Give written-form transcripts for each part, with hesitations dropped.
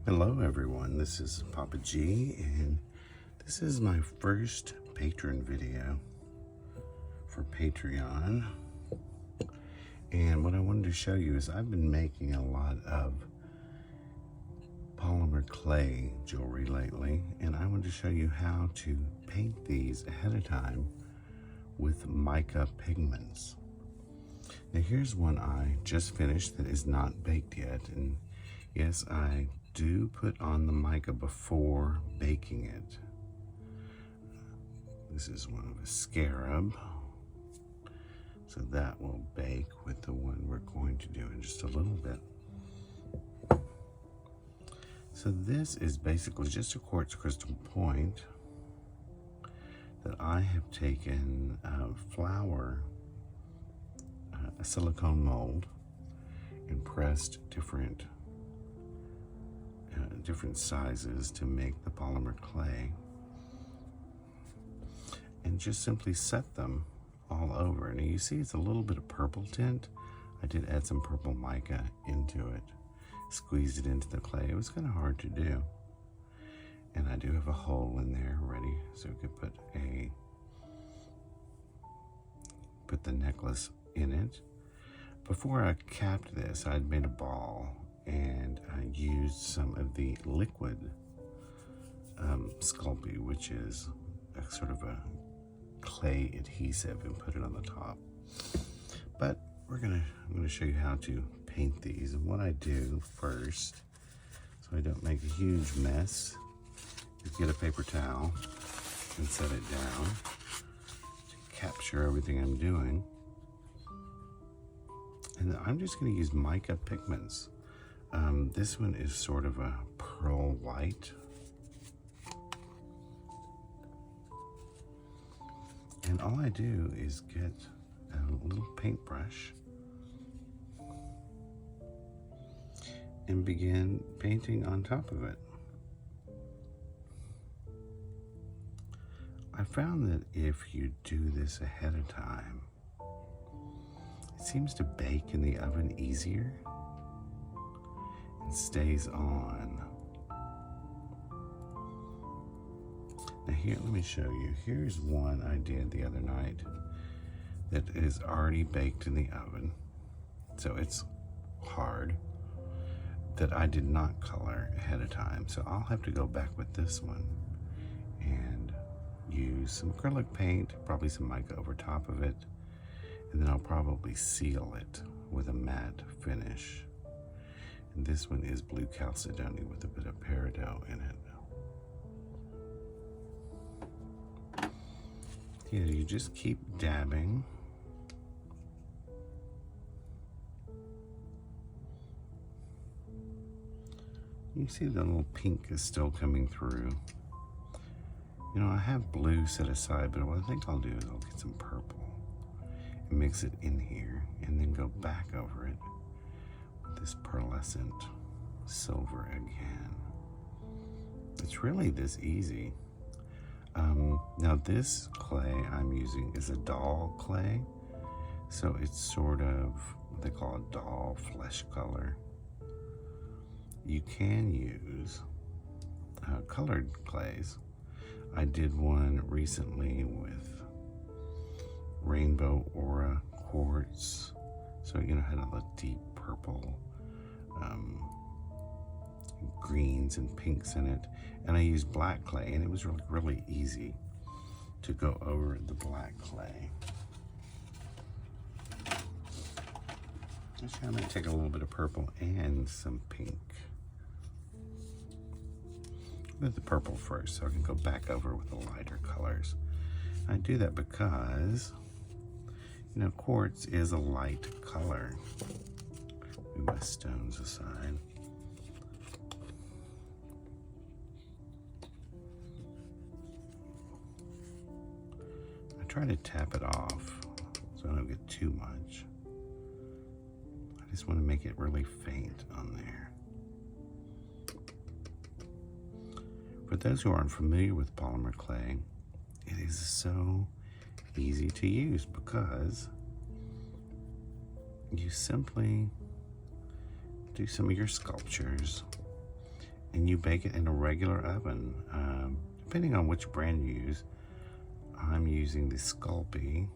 Hello everyone, this is Papa G and this is my first patron video for Patreon. And what I wanted to show you is I've been making a lot of polymer clay jewelry lately, and I wanted to show you how to paint these ahead of time with mica pigments. Now here's one I just finished that is not baked yet, and yes, I do put on the mica before baking it. This is one of a scarab, so that will bake with the one we're going to do in just a little bit. So this is basically just a quartz crystal point that I have taken flour, a silicone mold, and pressed different sizes to make the polymer clay, and just simply set them all over. And you see it's a little bit of purple tint. I did add some purple mica into it, squeezed it into the clay. It was kind of hard to do, and I do have a hole in there ready so we could put the necklace in it. Before I capped this, I'd made a ball and I used some of the liquid Sculpey, which is a sort of a clay adhesive, and put it on the top. But I'm gonna show you how to paint these. And what I do first, so I don't make a huge mess, is get a paper towel and set it down to capture everything I'm doing. And I'm just gonna use mica pigments. This one is sort of a pearl white. And all I do is get a little paintbrush and begin painting on top of it. I found that if you do this ahead of time, it seems to bake in the oven easier and stays on. Now here, let me show you. Here's one I did the other night that is already baked in the oven. So it's hard, that I did not color ahead of time. So I'll have to go back with this one and use some acrylic paint, probably some mica over top of it, and then I'll probably seal it with a matte finish. And this one is blue chalcedony with a bit of peridot in it. Yeah, you just keep dabbing. You see the little pink is still coming through. You know, I have blue set aside, but what I think I'll do is I'll get some purple and mix it in here, and then go back over it with this pearlescent silver again. It's really this easy. Now this clay I'm using is a doll clay, so it's sort of what they call a doll flesh color. You can use colored clays. I did one recently with rainbow aura quartz, so you know, had a lot of deep purple, greens and pinks in it, and I used black clay, and it was really easy to go over the black clay. Actually, I'm going to take a little bit of purple and some pink. With the purple first, so I can go back over with the lighter colors. I do that because, you know, quartz is a light color. Move my stones aside. I try to tap it off so I don't get too much. I just want to make it really faint on there. For those who aren't familiar with polymer clay, it is so easy to use because you simply do some of your sculptures and you bake it in a regular oven. Depending on which brand you use, I'm using the Sculpey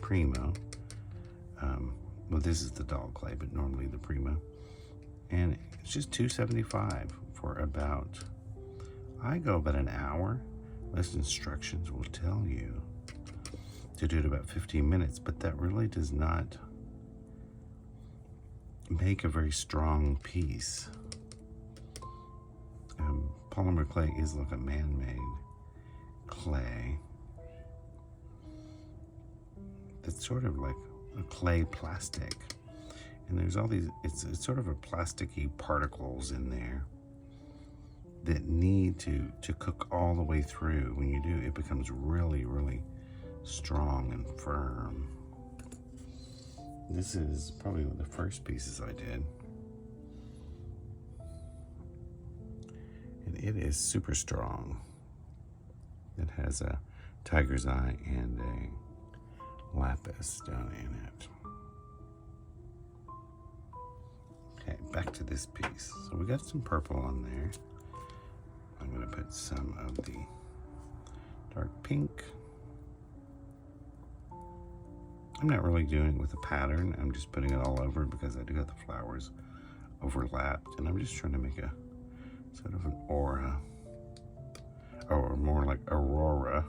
Primo. Well, this is the dog clay, but normally the Primo. And it's just $2.75 for about, I go about an hour. Most instructions will tell you to do it about 15 minutes, but that really does not make a very strong piece. Polymer clay is like a man-made clay. That's sort of like a clay plastic. And there's all these, it's sort of a plasticky particles in there that need to cook all the way through. When you do, it becomes really, really strong and firm. This is probably one of the first pieces I did. And it is super strong. It has a tiger's eye and a lapis down in it. Okay, back to this piece. So we got some purple on there. I'm gonna put some of the dark pink. I'm not really doing it with a pattern. I'm just putting it all over because I do have the flowers overlapped, and I'm just trying to make a sort of an aura, or more like aurora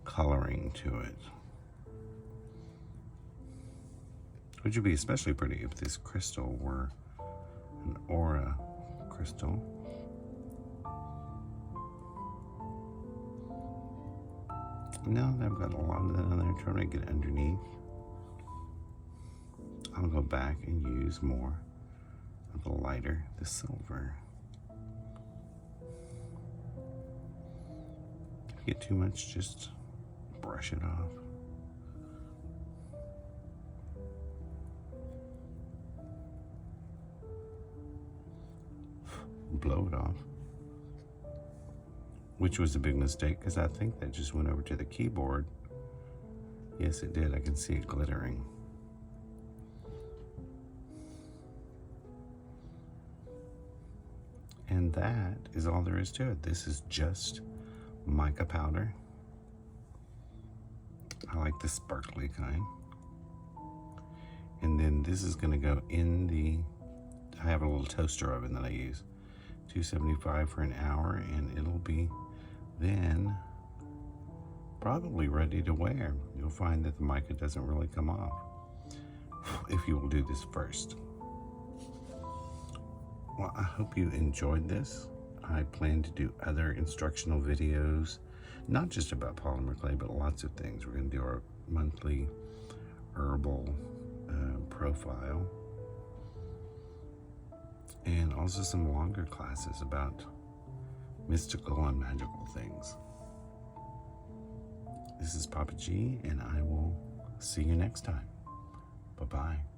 coloring to it. Which would be especially pretty if this crystal were an aura crystal. Now that I've got a lot of that on there, trying to get underneath, I'll go back and use more of the lighter, the silver. If you get too much, just brush it off. Blow it off. Which was a big mistake, because I think that just went over to the keyboard. Yes, it did. I can see it glittering. And that is all there is to it. This is just mica powder. I like the sparkly kind. And then this is going to go in the, I have a little toaster oven that I use. $2.75 for an hour, and it'll be then probably ready to wear. You'll find that the mica doesn't really come off if you will do this first. Well, I hope you enjoyed this. I plan to do other instructional videos, not just about polymer clay, but lots of things. We're going to do our monthly herbal profile, and also some longer classes about mystical and magical things. This is Papa G, and I will see you next time. Bye-bye.